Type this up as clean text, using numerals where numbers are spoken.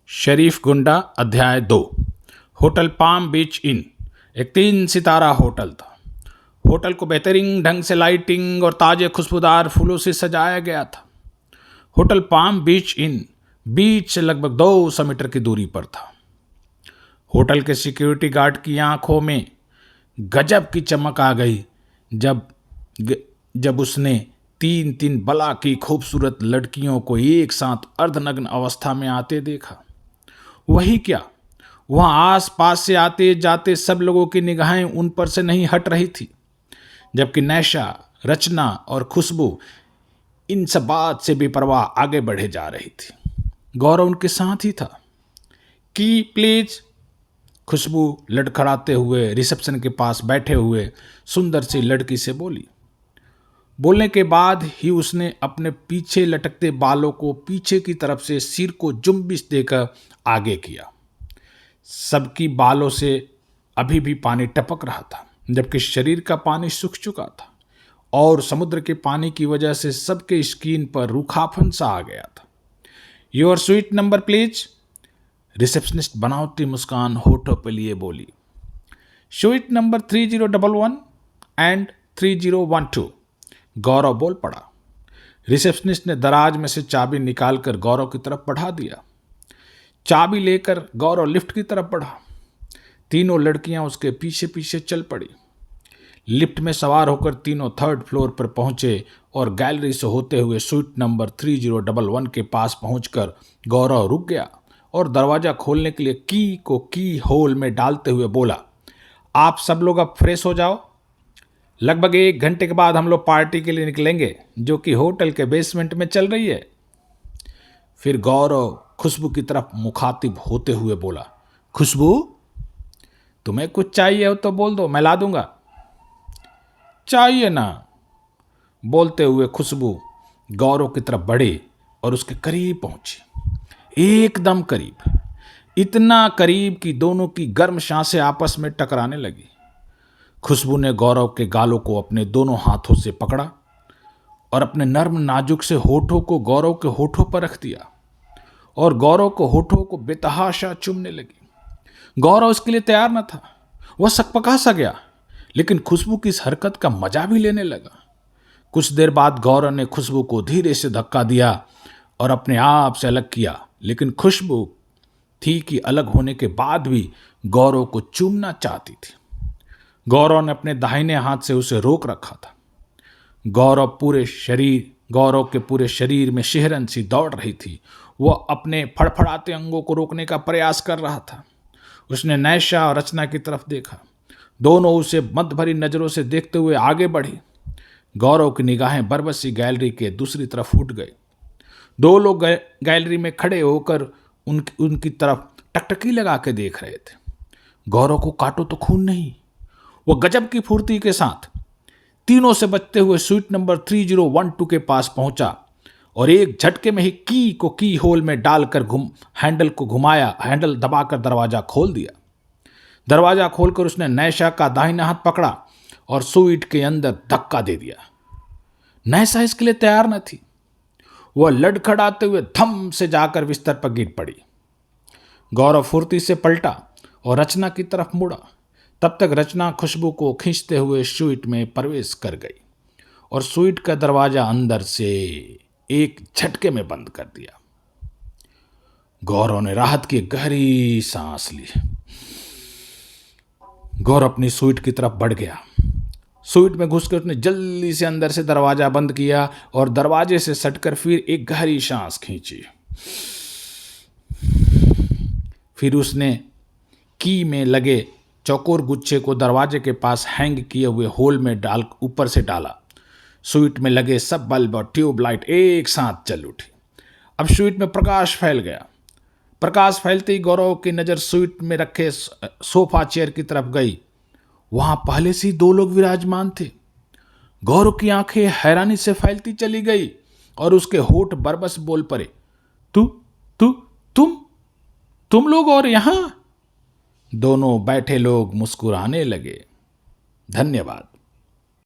शरीफ गुंडा अध्याय 2। Hotel palm बीच इन एक 3 सितारा होटल था। होटल को बेहतरीन ढंग से लाइटिंग और ताजे खुशबूदार फूलों से सजाया गया था। होटल पाम बीच इन बीच से लगभग 200 मीटर की दूरी पर था। होटल के सिक्योरिटी गार्ड की आंखों में गजब की चमक आ गई जब उसने 3 बला की खूबसूरत लड़कियों को एक साथ अर्धनग्न अवस्था में आते देखा। वही क्या, वहाँ आस पास से आते जाते सब लोगों की निगाहें उन पर से नहीं हट रही थी, जबकि नैशा, रचना और खुशबू इन सब बात से बेपरवाह आगे बढ़े जा रही थी। गौरव उनके साथ ही था। की प्लीज, खुशबू लड़खड़ाते हुए रिसेप्शन के पास बैठे हुए सुंदर सी लड़की से बोली। बोलने के बाद ही उसने अपने पीछे लटकते बालों को पीछे की तरफ से सिर को जुम्बिश देकर आगे किया। सबकी बालों से अभी भी पानी टपक रहा था, जबकि शरीर का पानी सूख चुका था और समुद्र के पानी की वजह से सबके स्किन पर रूखापन सा आ गया था। Your sweet number please, receptionist बनावटी मुस्कान होठों पर लिए बोली। स्वीट नंबर 3011 एंड 3012, गौरव बोल पड़ा। रिसेप्शनिस्ट ने दराज में से चाबी निकालकर गौरव की तरफ बढ़ा दिया। चाबी लेकर गौरव लिफ्ट की तरफ बढ़ा। तीनों लड़कियां उसके पीछे पीछे चल पड़ी। लिफ्ट में सवार होकर तीनों 3rd फ्लोर पर पहुंचे और गैलरी से होते हुए स्वीट नंबर 3011 के पास पहुंचकर गौरव रुक गया और दरवाजा खोलने के लिए की होल में डालते हुए बोला, आप सब लोग अब फ्रेश हो जाओ। लगभग 1 घंटे के बाद हम लोग पार्टी के लिए निकलेंगे, जो कि होटल के बेसमेंट में चल रही है। फिर गौरव खुशबू की तरफ मुखातिब होते हुए बोला, खुशबू, तुम्हें कुछ चाहिए हो तो बोल दो, मैं ला दूंगा। चाहिए ना, बोलते हुए खुशबू गौरव की तरफ बढ़ी और उसके करीब पहुंची, एकदम करीब, इतना करीब कि दोनों की गर्म सांसें आपस में टकराने लगी। खुशबू ने गौरव के गालों को अपने दोनों हाथों से पकड़ा और अपने नर्म नाजुक से होठों को गौरव के होठों पर रख दिया और गौरव को होठों को बेतहाशा चूमने लगी। गौरव इसके लिए तैयार न था। वह सकपका सा गया, लेकिन खुशबू की इस हरकत का मजा भी लेने लगा। कुछ देर बाद गौरव ने खुशबू को धीरे से धक्का दिया और अपने आप से अलग किया, लेकिन खुशबू थी कि अलग होने के बाद भी गौरव को चूमना चाहती थी। गौरव ने अपने दाहिने हाथ से उसे रोक रखा था। गौरव के पूरे शरीर में शिहरन सी दौड़ रही थी। वह अपने फड़फड़ाते अंगों को रोकने का प्रयास कर रहा था। उसने नैशा और रचना की तरफ देखा। दोनों उसे मद भरी नजरों से देखते हुए आगे बढ़ी। गौरव की निगाहें बरबसी गैलरी के दूसरी तरफ उठ गए। 2 लोग गैलरी में खड़े होकर उनकी तरफ टकटकी लगा के देख रहे थे। गौरव को काटो तो खून नहीं। वह गजब की फुर्ती के साथ तीनों से बचते हुए स्वीट नंबर 3012 के पास पहुंचा और एक झटके में ही की होल में डालकर हैंडल दबाकर दरवाजा खोल दिया। दरवाजा खोलकर उसने नैशा का दाहिना हाथ पकड़ा और स्वीट के अंदर धक्का दे दिया। नैशा इसके लिए तैयार न थी। वह लड़खड़ाते हुए धम से जाकर बिस्तर पर गिर पड़ी। गौरव फुर्ती से पलटा और रचना की तरफ मुड़ा। तब तक रचना खुशबू को खींचते हुए स्वीट में प्रवेश कर गई और स्वीट का दरवाजा अंदर से एक झटके में बंद कर दिया। गौरव ने राहत की गहरी सांस ली। गौरव अपनी स्वीट की तरफ बढ़ गया। स्वीट में घुसकर उसने जल्दी से अंदर से दरवाजा बंद किया और दरवाजे से सटकर फिर एक गहरी सांस खींची। फिर उसने की में लगे चौकोर गुच्छे को दरवाजे के पास हैंग किए हुए होल में ऊपर से डाला। स्वीट में लगे सब बल्ब और ट्यूबलाइट एक साथ जल उठी। अब स्वीट में प्रकाश फैल गया। प्रकाश फैलते ही गौरव की नज़र स्वीट में रखे सोफा चेयर की तरफ गई। वहां पहले से ही 2 लोग विराजमान थे। गौरव की आंखें हैरानी से फैलती चली गई और उसके होठ बरबस बोल पड़े, तुम लोग और यहां। दोनों बैठे लोग मुस्कुराने लगे। धन्यवाद।